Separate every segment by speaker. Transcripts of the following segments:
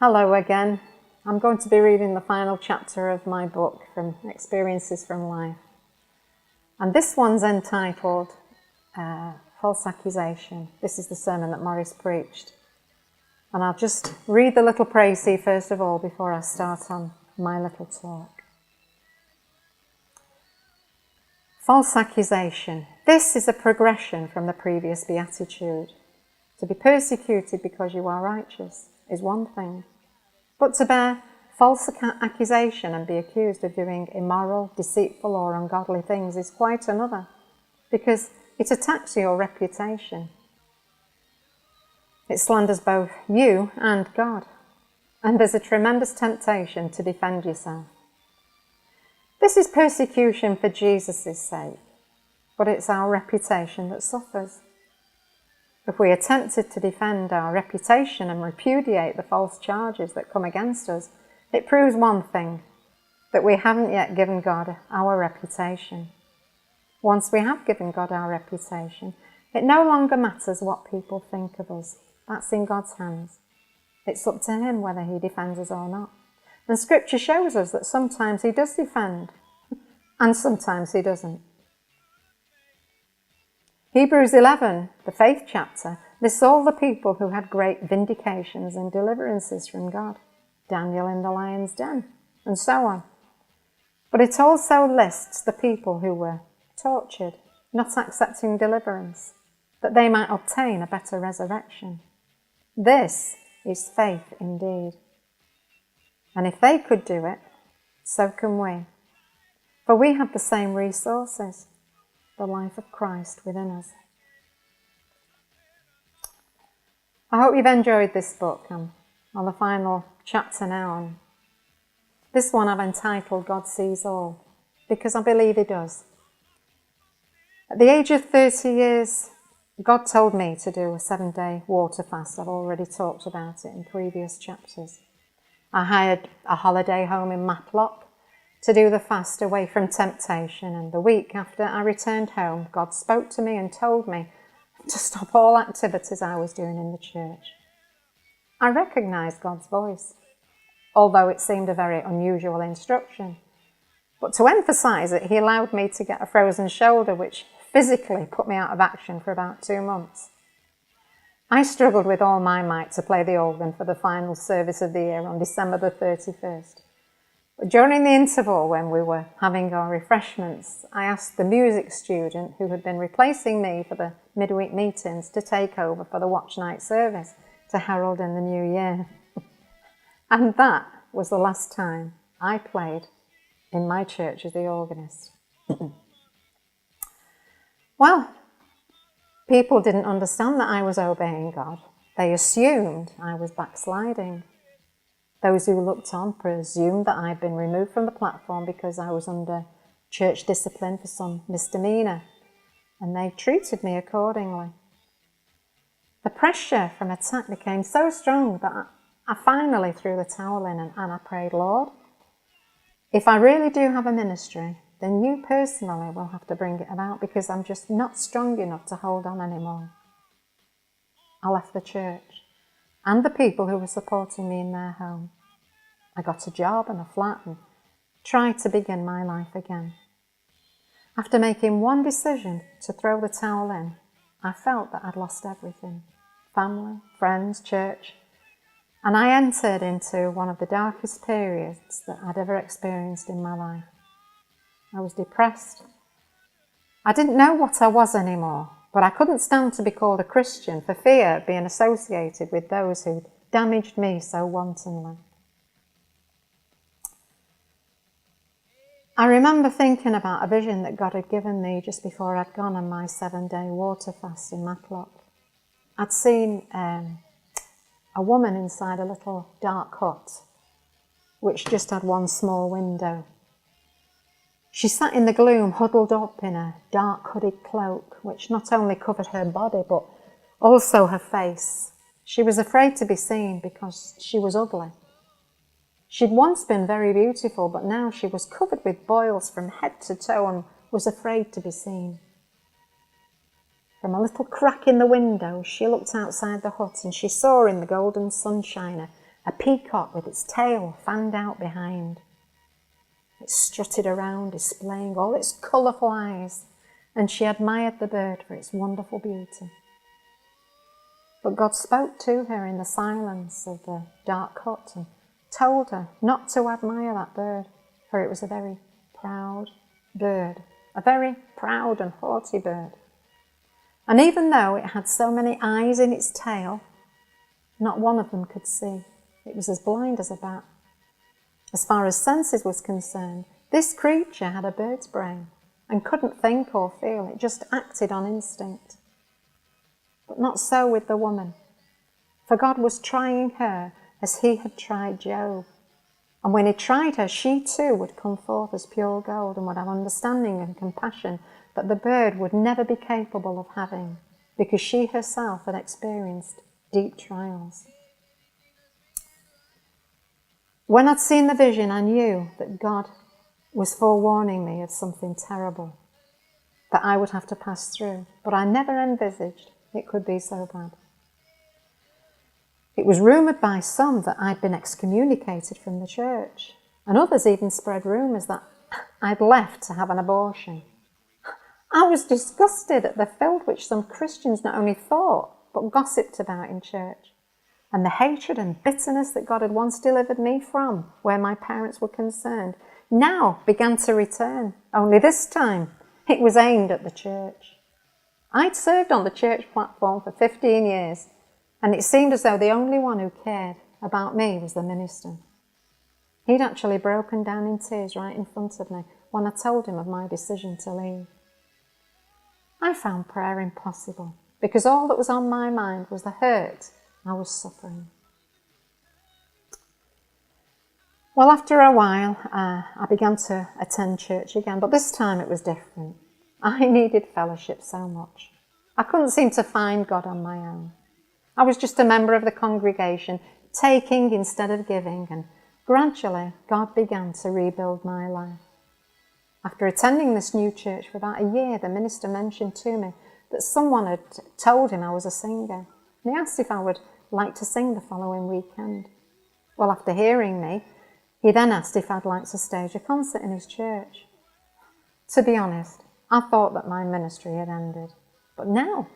Speaker 1: Hello again. I'm going to be reading the final chapter of my book, from Experiences from Life. And this one's entitled False Accusation. This is the sermon that Maurice preached. And I'll just read the little précis first of all before I start on my little talk. False accusation. This is a progression from the previous beatitude. To be persecuted because you are righteous is one thing. But to bear false accusation and be accused of doing immoral, deceitful or ungodly things is quite another, because it attacks your reputation. It slanders both you and God, and there's a tremendous temptation to defend yourself. This is persecution for Jesus' sake, but it's our reputation that suffers. If we attempted to defend our reputation and repudiate the false charges that come against us, it proves one thing, that we haven't yet given God our reputation. Once we have given God our reputation, it no longer matters what people think of us. That's in God's hands. It's up to Him whether He defends us or not. And Scripture shows us that sometimes He does defend, and sometimes He doesn't. Hebrews 11, the faith chapter, lists all the people who had great vindications and deliverances from God. Daniel in the lion's den, and so on. But it also lists the people who were tortured, not accepting deliverance, that they might obtain a better resurrection. This is faith indeed. And if they could do it, so can we. For we have the same resources, the life of Christ within us. I hope you've enjoyed this book. I'm on the final chapter now, and this one I've entitled God Sees All, because I believe He does. At the age of 30 years, God told me to do a 7-day water fast. I've already talked about it in previous chapters. I hired a holiday home in Matlock to do the fast away from temptation, and the week after I returned home, God spoke to me and told me to stop all activities I was doing in the church. I recognised God's voice, although it seemed a very unusual instruction. But to emphasise it, He allowed me to get a frozen shoulder, which physically put me out of action for about 2 months. I struggled with all my might to play the organ for the final service of the year on December the 31st. But during the interval when we were having our refreshments, I asked the music student who had been replacing me for the midweek meetings to take over for the watch night service to herald in the new year. And that was the last time I played in my church as the organist. Well, people didn't understand that I was obeying God. They assumed I was backsliding. Those who looked on presumed that I'd been removed from the platform because I was under church discipline for some misdemeanour, and they treated me accordingly. The pressure from attack became so strong that I finally threw the towel in and I prayed, Lord, if I really do have a ministry, then you personally will have to bring it about, because I'm just not strong enough to hold on anymore. I left the church and the people who were supporting me in their home. I got a job and a flat and tried to begin my life again. After making one decision to throw the towel in, I felt that I'd lost everything. Family, friends, church. And I entered into one of the darkest periods that I'd ever experienced in my life. I was depressed. I didn't know what I was anymore, but I couldn't stand to be called a Christian for fear of being associated with those who damaged me so wantonly. I remember thinking about a vision that God had given me just before I'd gone on my 7-day water fast in Matlock. I'd seen a woman inside a little dark hut, which just had one small window. She sat in the gloom, huddled up in a dark hooded cloak, which not only covered her body, but also her face. She was afraid to be seen because she was ugly. She'd once been very beautiful, but now she was covered with boils from head to toe and was afraid to be seen. From a little crack in the window, she looked outside the hut and she saw in the golden sunshine a peacock with its tail fanned out behind. It strutted around, displaying all its colourful eyes, and she admired the bird for its wonderful beauty. But God spoke to her in the silence of the dark hut and told her not to admire that bird, for it was a very proud bird, a very proud and haughty bird. And even though it had so many eyes in its tail, not one of them could see. It was as blind as a bat. As far as senses was concerned, this creature had a bird's brain and couldn't think or feel. It just acted on instinct. But not so with the woman, for God was trying her as he had tried Job. And when he tried her, she too would come forth as pure gold and would have understanding and compassion that the bird would never be capable of having, because she herself had experienced deep trials. When I'd seen the vision, I knew that God was forewarning me of something terrible that I would have to pass through, but I never envisaged it could be so bad. It was rumoured by some that I'd been excommunicated from the church, and others even spread rumours that I'd left to have an abortion. I was disgusted at the filth which some Christians not only thought, but gossiped about in church, and the hatred and bitterness that God had once delivered me from, where my parents were concerned, now began to return, only this time it was aimed at the church. I'd served on the church platform for 15 years, and it seemed as though the only one who cared about me was the minister. He'd actually broken down in tears right in front of me when I told him of my decision to leave. I found prayer impossible, because all that was on my mind was the hurt I was suffering. Well, after a while, I began to attend church again, but this time it was different. I needed fellowship so much. I couldn't seem to find God on my own. I was just a member of the congregation, taking instead of giving, and gradually God began to rebuild my life. After attending this new church for about a year, the minister mentioned to me that someone had told him I was a singer. And he asked if I would like to sing the following weekend. Well, after hearing me, he then asked if I'd like to stage a concert in his church. To be honest, I thought that my ministry had ended. But now,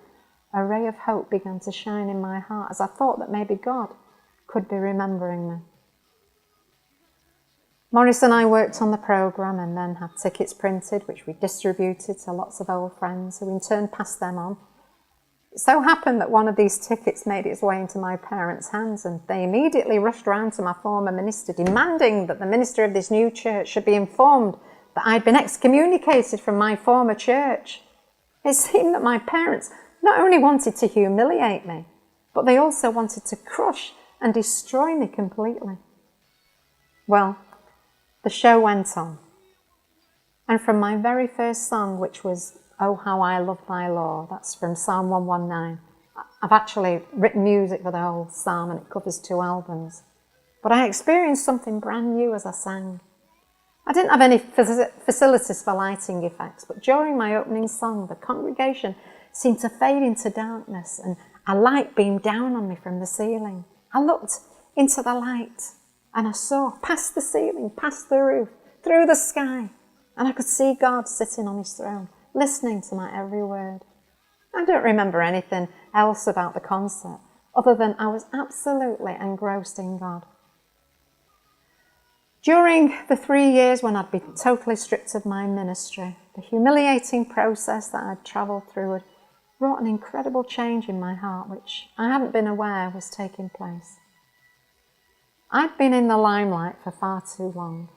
Speaker 1: a ray of hope began to shine in my heart as I thought that maybe God could be remembering me. Maurice and I worked on the programme and then had tickets printed, which we distributed to lots of old friends who in turn passed them on. It so happened that one of these tickets made its way into my parents' hands, and they immediately rushed round to my former minister, demanding that the minister of this new church should be informed that I'd been excommunicated from my former church. It seemed that my parents not only wanted to humiliate me, but they also wanted to crush and destroy me completely. Well, the show went on. And from my very first song, which was "Oh, How I Love Thy Law," that's from Psalm 119. I've actually written music for the whole psalm and it covers 2 albums. But I experienced something brand new as I sang. I didn't have any facilities for lighting effects, but during my opening song, the congregation seemed to fade into darkness and a light beamed down on me from the ceiling. I looked into the light and I saw past the ceiling, past the roof, through the sky, and I could see God sitting on his throne, listening to my every word. I don't remember anything else about the concert, other than I was absolutely engrossed in God. During the 3 years when I'd been totally stripped of my ministry, the humiliating process that I'd travelled through had wrought an incredible change in my heart, which I hadn't been aware was taking place. I'd been in the limelight for far too long,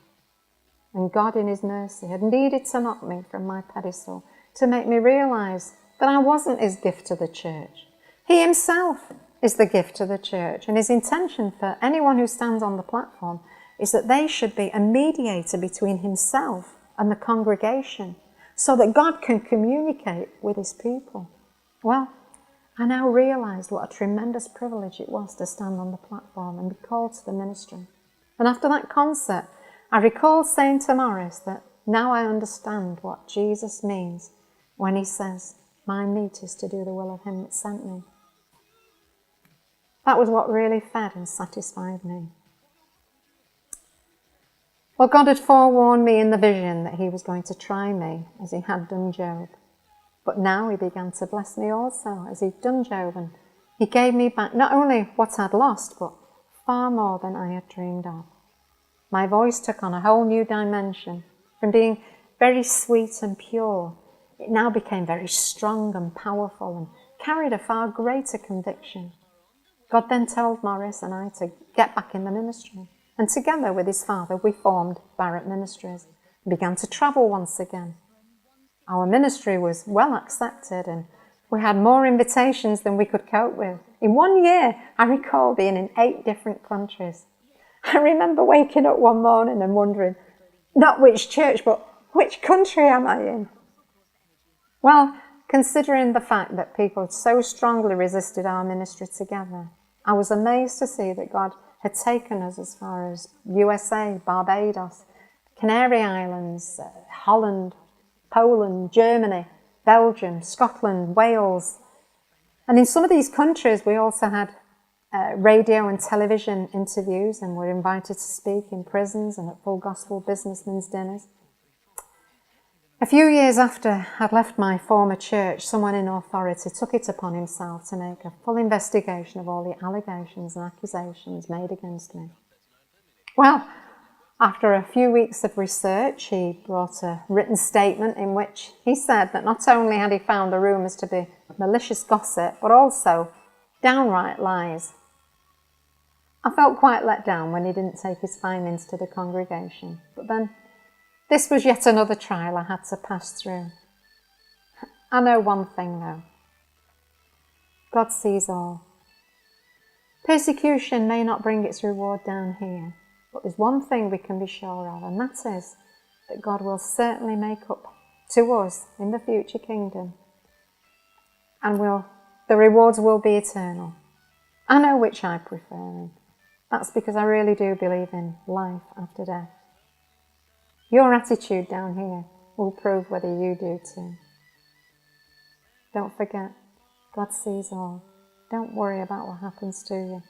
Speaker 1: and God in his mercy had needed to knock me from my pedestal to make me realise that I wasn't his gift to the church. He himself is the gift to the church, and his intention for anyone who stands on the platform is that they should be a mediator between himself and the congregation so that God can communicate with his people. Well, I now realised what a tremendous privilege it was to stand on the platform and be called to the ministry. And after that concert, I recall saying to Maurice that now I understand what Jesus means when he says, "My meat is to do the will of him that sent me." That was what really fed and satisfied me. Well, God had forewarned me in the vision that he was going to try me as he had done Job. But now he began to bless me also as he'd done Job, and he gave me back not only what I'd lost, but far more than I had dreamed of. My voice took on a whole new dimension. From being very sweet and pure, it now became very strong and powerful and carried a far greater conviction. God then told Maurice and I to get back in the ministry. And together with his father, we formed Barratt Ministries and began to travel once again. Our ministry was well accepted and we had more invitations than we could cope with. In 1 year, I recall being in 8 different countries. I remember waking up one morning and wondering, not which church, but which country am I in? Well, considering the fact that people so strongly resisted our ministry together, I was amazed to see that God had taken us as far as USA, Barbados, Canary Islands, Holland, Poland, Germany, Belgium, Scotland, Wales. And in some of these countries we also had radio and television interviews and were invited to speak in prisons and at full gospel businessmen's dinners. A few years after I'd left my former church, someone in authority took it upon himself to make a full investigation of all the allegations and accusations made against me. Well, after a few weeks of research, he brought a written statement in which he said that not only had he found the rumours to be malicious gossip, but also downright lies. I felt quite let down when he didn't take his findings to the congregation, but then this was yet another trial I had to pass through. I know one thing though. God sees all. Persecution may not bring its reward down here, but there's one thing we can be sure of, and that is that God will certainly make up to us in the future kingdom. And the rewards will be eternal. I know which I prefer, and that's because I really do believe in life after death. Your attitude down here will prove whether you do too. Don't forget, God sees all. Don't worry about what happens to you,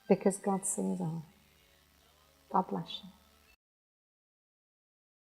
Speaker 1: because God sees all. God bless you.